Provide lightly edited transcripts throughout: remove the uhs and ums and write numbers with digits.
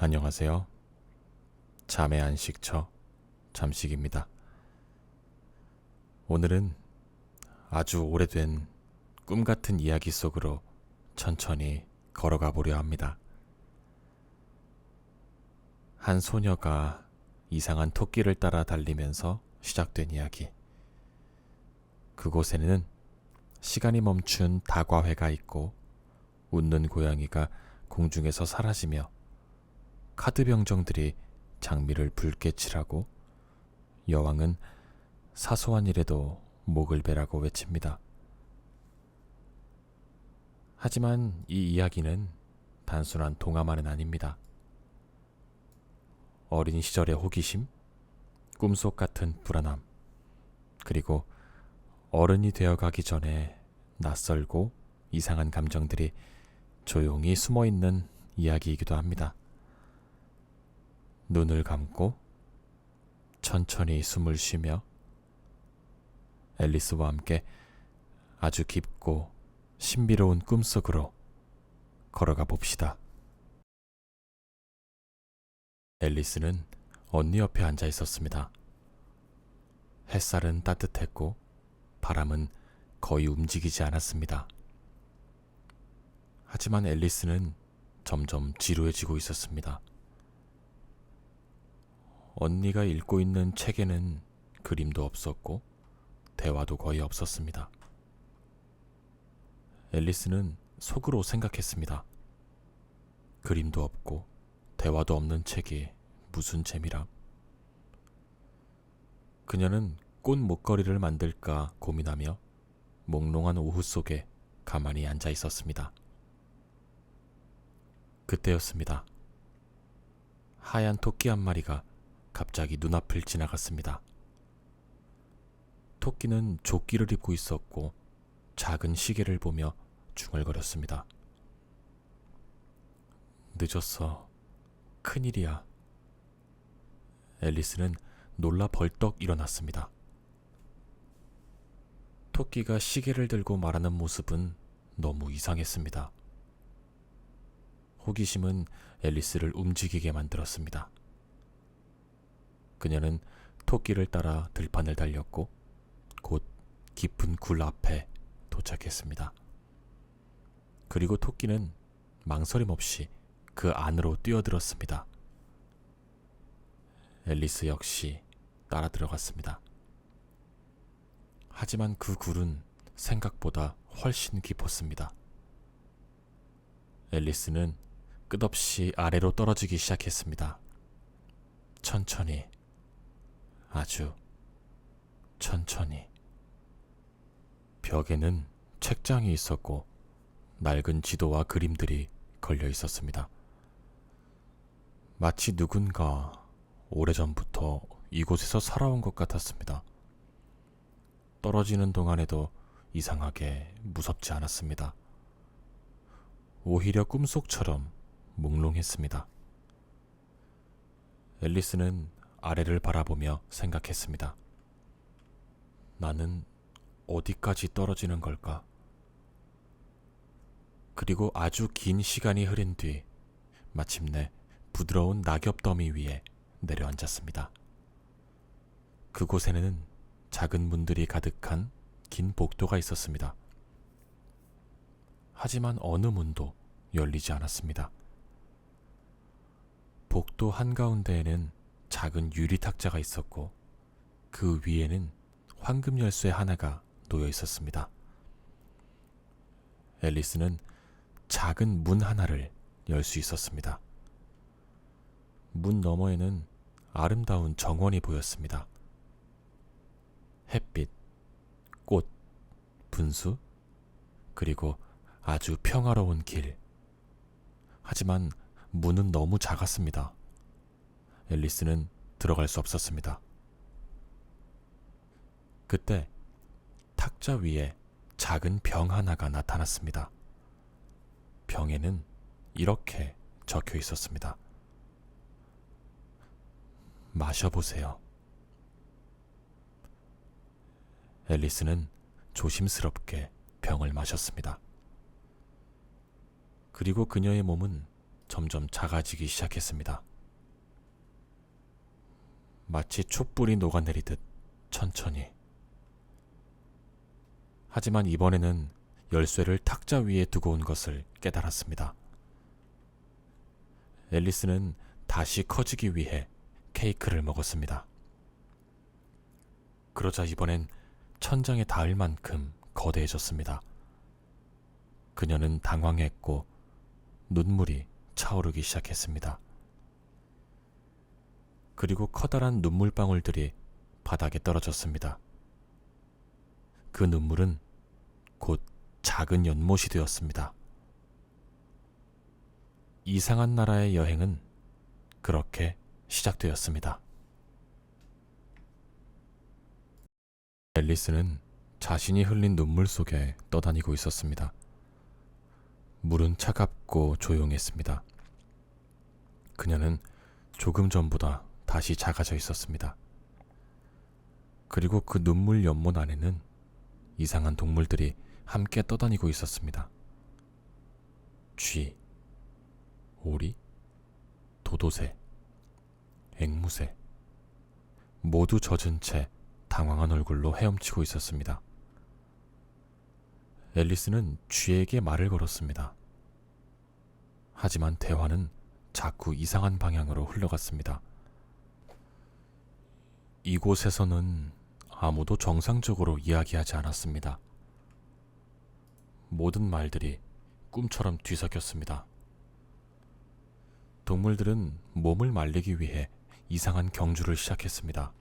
안녕하세요. 잠의 안식처 잠식입니다. 오늘은 아주 오래된 꿈 같은 이야기 속으로 천천히 걸어가 보려 합니다. 한 소녀가 이상한 토끼를 따라 달리면서 시작된 이야기. 그곳에는 시간이 멈춘 다과회가 있고 웃는 고양이가 공중에서 사라지며 카드 병정들이 장미를 붉게 칠하고 여왕은 사소한 일에도 목을 베라고 외칩니다. 하지만 이 이야기는 단순한 동화만은 아닙니다. 어린 시절의 호기심, 꿈속 같은 불안함, 그리고 어른이 되어가기 전에 낯설고 이상한 감정들이 조용히 숨어있는 이야기이기도 합니다. 눈을 감고 천천히 숨을 쉬며 앨리스와 함께 아주 깊고 신비로운 꿈속으로 걸어가 봅시다. 앨리스는 언니 옆에 앉아 있었습니다. 햇살은 따뜻했고 바람은 거의 움직이지 않았습니다. 하지만 앨리스는 점점 지루해지고 있었습니다. 언니가 읽고 있는 책에는 그림도 없었고 대화도 거의 없었습니다. 앨리스는 속으로 생각했습니다. 그림도 없고 대화도 없는 책이 무슨 재미람? 그녀는 꽃 목걸이를 만들까 고민하며 몽롱한 오후 속에 가만히 앉아 있었습니다. 그때였습니다. 하얀 토끼 한 마리가 갑자기 눈앞을 지나갔습니다. 토끼는 조끼를 입고 있었고 작은 시계를 보며 중얼거렸습니다. 늦었어. 큰일이야. 앨리스는 놀라 벌떡 일어났습니다. 토끼가 시계를 들고 말하는 모습은 너무 이상했습니다. 호기심은 앨리스를 움직이게 만들었습니다. 그녀는 토끼를 따라 들판을 달렸고 곧 깊은 굴 앞에 도착했습니다. 그리고 토끼는 망설임 없이 그 안으로 뛰어들었습니다. 앨리스 역시 따라 들어갔습니다. 하지만 그 굴은 생각보다 훨씬 깊었습니다. 앨리스는 끝없이 아래로 떨어지기 시작했습니다. 천천히, 아주 천천히. 벽에는 책장이 있었고 낡은 지도와 그림들이 걸려 있었습니다. 마치 누군가 오래전부터 이곳에서 살아온 것 같았습니다. 떨어지는 동안에도 이상하게 무섭지 않았습니다. 오히려 꿈속처럼 몽롱했습니다. 앨리스는 아래를 바라보며 생각했습니다. 나는 어디까지 떨어지는 걸까? 그리고 아주 긴 시간이 흐른 뒤 마침내 부드러운 낙엽 더미 위에 내려앉았습니다. 그곳에는 작은 문들이 가득한 긴 복도가 있었습니다. 하지만 어느 문도 열리지 않았습니다. 복도 한가운데에는 작은 유리 탁자가 있었고 그 위에는 황금 열쇠 하나가 놓여 있었습니다. 앨리스는 작은 문 하나를 열 수 있었습니다. 문 너머에는 아름다운 정원이 보였습니다. 햇빛, 꽃, 분수, 그리고 아주 평화로운 길. 하지만 문은 너무 작았습니다. 앨리스는 들어갈 수 없었습니다. 그때 탁자 위에 작은 병 하나가 나타났습니다. 병에는 이렇게 적혀 있었습니다. 마셔보세요. 앨리스는 조심스럽게 병을 마셨습니다. 그리고 그녀의 몸은 점점 작아지기 시작했습니다. 마치 촛불이 녹아내리듯 천천히. 하지만 이번에는 열쇠를 탁자 위에 두고 온 것을 깨달았습니다. 앨리스는 다시 커지기 위해 케이크를 먹었습니다. 그러자 이번엔 천장에 닿을 만큼 거대해졌습니다. 그녀는 당황했고 눈물이 차오르기 시작했습니다. 그리고 커다란 눈물방울들이 바닥에 떨어졌습니다. 그 눈물은 곧 작은 연못이 되었습니다. 이상한 나라의 여행은 그렇게 시작되었습니다. 앨리스는 자신이 흘린 눈물 속에 떠다니고 있었습니다. 물은 차갑고 조용했습니다. 그녀는 조금 전보다 다시 작아져 있었습니다. 그리고 그 눈물 연못 안에는 이상한 동물들이 함께 떠다니고 있었습니다. 쥐, 오리, 도도새, 앵무새, 모두 젖은 채 당황한 얼굴로 헤엄치고 있었습니다. 앨리스는 쥐에게 말을 걸었습니다. 하지만 대화는 자꾸 이상한 방향으로 흘러갔습니다. 이곳에서는 아무도 정상적으로 이야기하지 않았습니다. 모든 말들이 꿈처럼 뒤섞였습니다. 동물들은 몸을 말리기 위해 이상한 경주를 시작했습니다.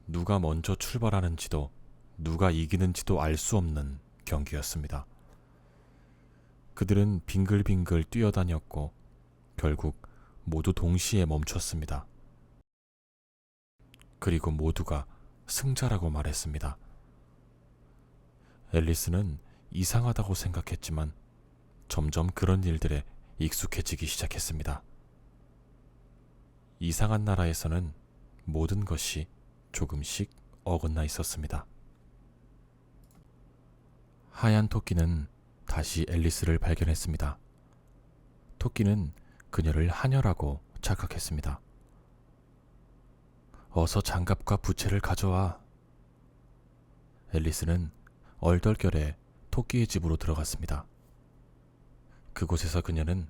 누가 먼저 출발하는지도 누가 이기는지도 알 수 없는 경기였습니다. 그들은 빙글빙글 뛰어다녔고 결국 모두 동시에 멈췄습니다. 그리고 모두가 승자라고 말했습니다. 앨리스는 이상하다고 생각했지만 점점 그런 일들에 익숙해지기 시작했습니다. 이상한 나라에서는 모든 것이 조금씩 어긋나 있었습니다. 하얀 토끼는 다시 앨리스를 발견했습니다. 토끼는 그녀를 하녀라고 착각했습니다. 어서 장갑과 부채를 가져와. 앨리스는 얼떨결에 토끼의 집으로 들어갔습니다. 그곳에서 그녀는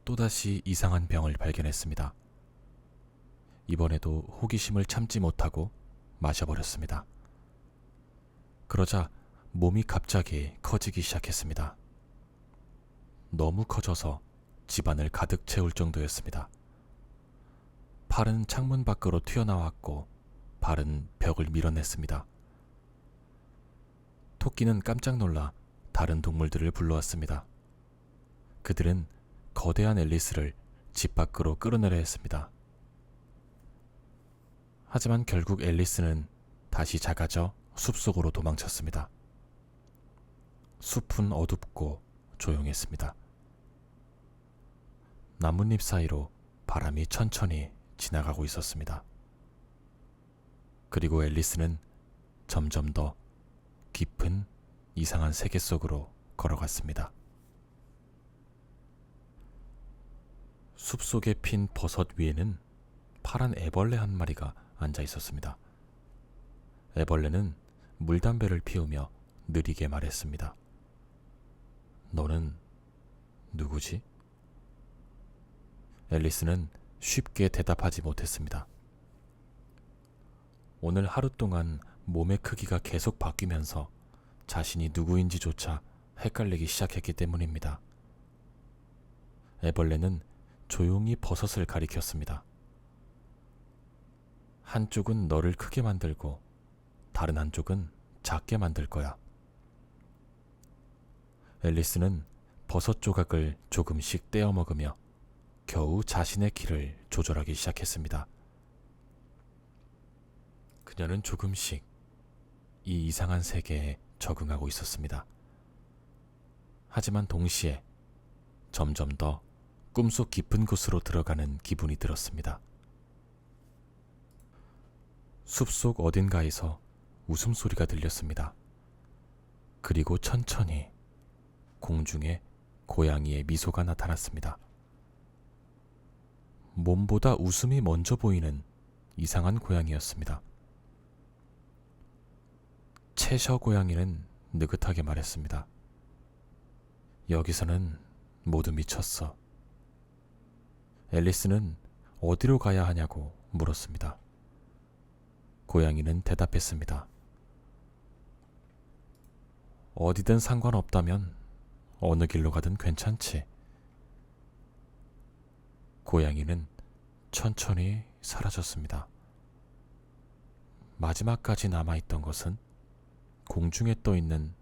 또다시 이상한 병을 발견했습니다. 이번에도 호기심을 참지 못하고 마셔버렸습니다. 그러자 몸이 갑자기 커지기 시작했습니다. 너무 커져서 집안을 가득 채울 정도였습니다. 팔은 창문 밖으로 튀어나왔고 발은 벽을 밀어냈습니다. 토끼는 깜짝 놀라 다른 동물들을 불러왔습니다. 그들은 거대한 앨리스를 집 밖으로 끌어내려 했습니다. 하지만 결국 앨리스는 다시 작아져 숲속으로 도망쳤습니다. 숲은 어둡고 조용했습니다. 나뭇잎 사이로 바람이 천천히 지나가고 있었습니다. 그리고 앨리스는 점점 더 깊은 이상한 세계 속으로 걸어갔습니다. 숲속에 핀 버섯 위에는 파란 애벌레 한 마리가 앉아 있었습니다. 애벌레는 물담배를 피우며 느리게 말했습니다. 너는 누구지? 앨리스는 쉽게 대답하지 못했습니다. 오늘 하루 동안 몸의 크기가 계속 바뀌면서 자신이 누구인지조차 헷갈리기 시작했기 때문입니다. 애벌레는 조용히 버섯을 가리켰습니다. 한쪽은 너를 크게 만들고 다른 한쪽은 작게 만들 거야. 앨리스는 버섯 조각을 조금씩 떼어 먹으며 겨우 자신의 키를 조절하기 시작했습니다. 그녀는 조금씩 이 이상한 세계에 적응하고 있었습니다. 하지만 동시에 점점 더 꿈속 깊은 곳으로 들어가는 기분이 들었습니다. 숲속 어딘가에서 웃음소리가 들렸습니다. 그리고 천천히 공중에 고양이의 미소가 나타났습니다. 몸보다 웃음이 먼저 보이는 이상한 고양이였습니다. 채셔 고양이는 느긋하게 말했습니다. 여기서는 모두 미쳤어. 앨리스는 어디로 가야 하냐고 물었습니다. 고양이는 대답했습니다. 어디든 상관없다면 어느 길로 가든 괜찮지. 고양이는 천천히 사라졌습니다. 마지막까지 남아있던 것은 공중에 떠있는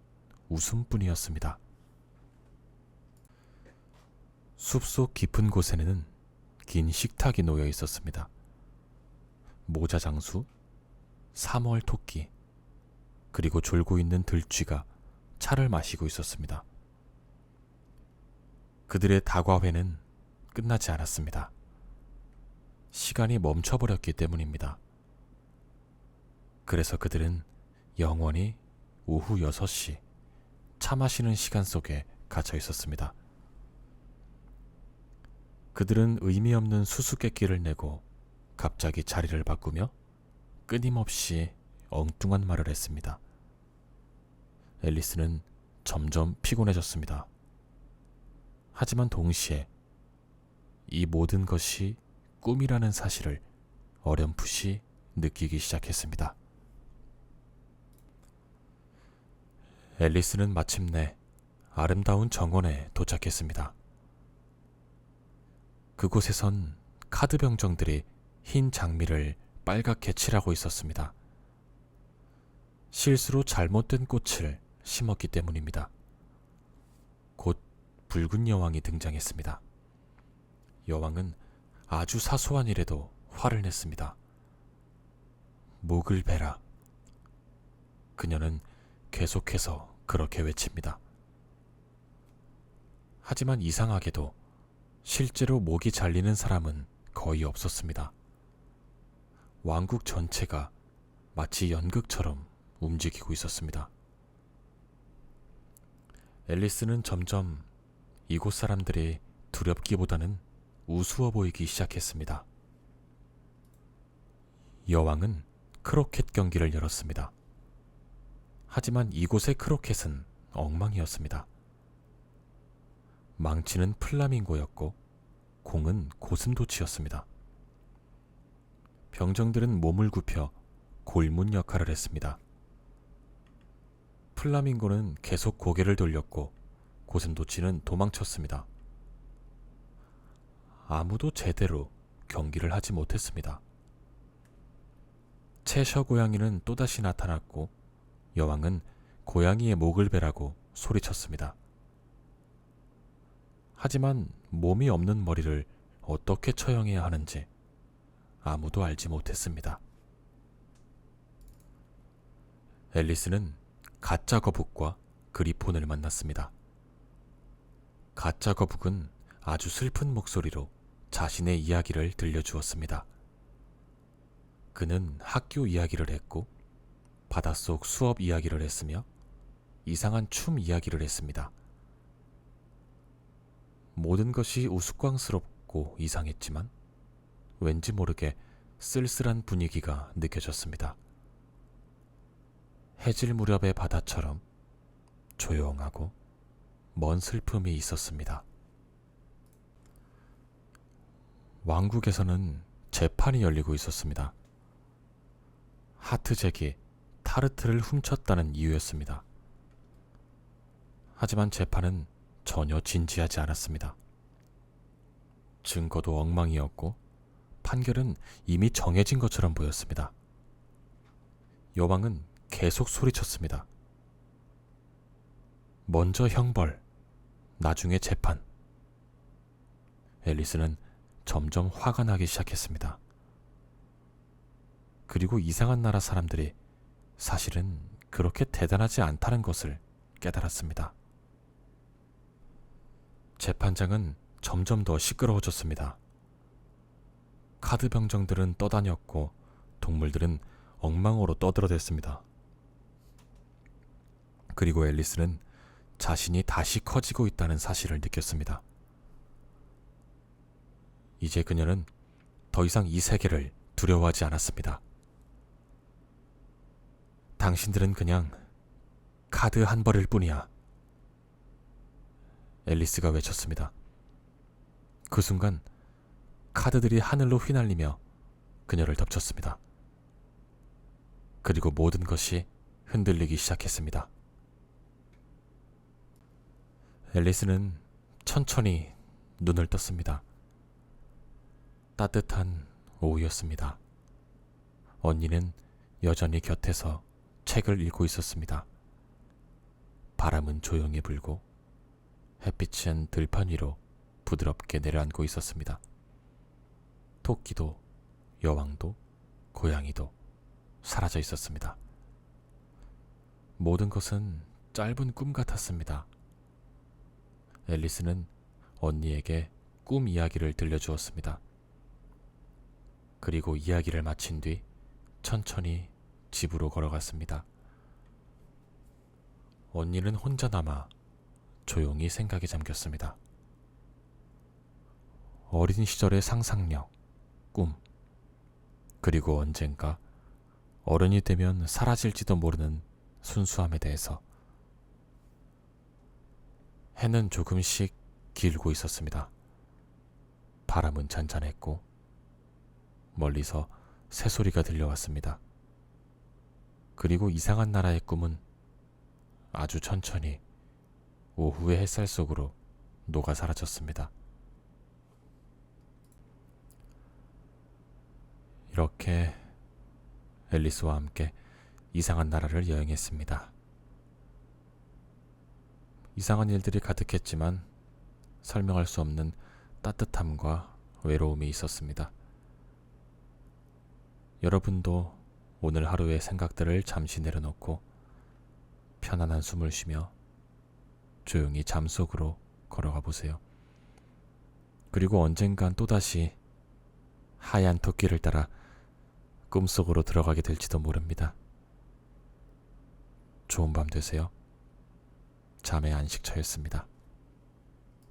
웃음뿐이었습니다. 숲속 깊은 곳에는 긴 식탁이 놓여 있었습니다. 모자장수, 사월 토끼, 그리고 졸고 있는 들쥐가 차를 마시고 있었습니다. 그들의 다과회는 끝나지 않았습니다. 시간이 멈춰버렸기 때문입니다. 그래서 그들은 영원히 오후 6시 차 마시는 시간 속에 갇혀 있었습니다. 그들은 의미 없는 수수께끼를 내고 갑자기 자리를 바꾸며 끊임없이 엉뚱한 말을 했습니다. 앨리스는 점점 피곤해졌습니다. 하지만 동시에 이 모든 것이 꿈이라는 사실을 어렴풋이 느끼기 시작했습니다. 앨리스는 마침내 아름다운 정원에 도착했습니다. 그곳에선 카드 병정들이 흰 장미를 빨갛게 칠하고 있었습니다. 실수로 잘못된 꽃을 심었기 때문입니다. 곧 붉은 여왕이 등장했습니다. 여왕은 아주 사소한 일에도 화를 냈습니다. 목을 베라. 그녀는 계속해서 그렇게 외칩니다. 하지만 이상하게도 실제로 목이 잘리는 사람은 거의 없었습니다. 왕국 전체가 마치 연극처럼 움직이고 있었습니다. 앨리스는 점점 이곳 사람들이 두렵기보다는 우스워 보이기 시작했습니다. 여왕은 크로켓 경기를 열었습니다. 하지만 이곳의 크로켓은 엉망이었습니다. 망치는 플라밍고였고 공은 고슴도치였습니다. 병정들은 몸을 굽혀 골문 역할을 했습니다. 플라밍고는 계속 고개를 돌렸고 고슴도치는 도망쳤습니다. 아무도 제대로 경기를 하지 못했습니다. 채셔 고양이는 또다시 나타났고 여왕은 고양이의 목을 베라고 소리쳤습니다. 하지만 몸이 없는 머리를 어떻게 처형해야 하는지 아무도 알지 못했습니다. 앨리스는 가짜 거북과 그리폰을 만났습니다. 가짜 거북은 아주 슬픈 목소리로 자신의 이야기를 들려주었습니다. 그는 학교 이야기를 했고 바닷속 수업 이야기를 했으며 이상한 춤 이야기를 했습니다. 모든 것이 우스꽝스럽고 이상했지만 왠지 모르게 쓸쓸한 분위기가 느껴졌습니다. 해질 무렵의 바다처럼 조용하고 먼 슬픔이 있었습니다. 왕국에서는 재판이 열리고 있었습니다. 하트잭이 타르트를 훔쳤다는 이유였습니다. 하지만 재판은 전혀 진지하지 않았습니다. 증거도 엉망이었고 판결은 이미 정해진 것처럼 보였습니다. 여왕은 계속 소리쳤습니다. 먼저 형벌, 나중에 재판. 앨리스는 점점 화가 나기 시작했습니다. 그리고 이상한 나라 사람들이 사실은 그렇게 대단하지 않다는 것을 깨달았습니다. 재판장은 점점 더 시끄러워졌습니다. 카드 병정들은 떠다녔고 동물들은 엉망으로 떠들어댔습니다. 그리고 앨리스는 자신이 다시 커지고 있다는 사실을 느꼈습니다. 이제 그녀는 더 이상 이 세계를 두려워하지 않았습니다. 당신들은 그냥 카드 한 벌일 뿐이야. 앨리스가 외쳤습니다. 그 순간 카드들이 하늘로 휘날리며 그녀를 덮쳤습니다. 그리고 모든 것이 흔들리기 시작했습니다. 앨리스는 천천히 눈을 떴습니다. 따뜻한 오후였습니다. 언니는 여전히 곁에서 책을 읽고 있었습니다. 바람은 조용히 불고 햇빛은 들판 위로 부드럽게 내려앉고 있었습니다. 토끼도 여왕도 고양이도 사라져 있었습니다. 모든 것은 짧은 꿈 같았습니다. 앨리스는 언니에게 꿈 이야기를 들려주었습니다. 그리고 이야기를 마친 뒤 천천히 집으로 걸어갔습니다. 언니는 혼자 남아 조용히 생각에 잠겼습니다. 어린 시절의 상상력, 꿈, 그리고 언젠가 어른이 되면 사라질지도 모르는 순수함에 대해서. 해는 조금씩 길고 있었습니다. 바람은 잔잔했고 멀리서 새소리가 들려왔습니다. 그리고 이상한 나라의 꿈은 아주 천천히 오후의 햇살 속으로 녹아 사라졌습니다. 이렇게 앨리스와 함께 이상한 나라를 여행했습니다. 이상한 일들이 가득했지만 설명할 수 없는 따뜻함과 외로움이 있었습니다. 여러분도 오늘 하루의 생각들을 잠시 내려놓고 편안한 숨을 쉬며 조용히 잠 속으로 걸어가 보세요. 그리고 언젠간 또다시 하얀 토끼를 따라 꿈속으로 들어가게 될지도 모릅니다. 좋은 밤 되세요. 잠의 안식처였습니다.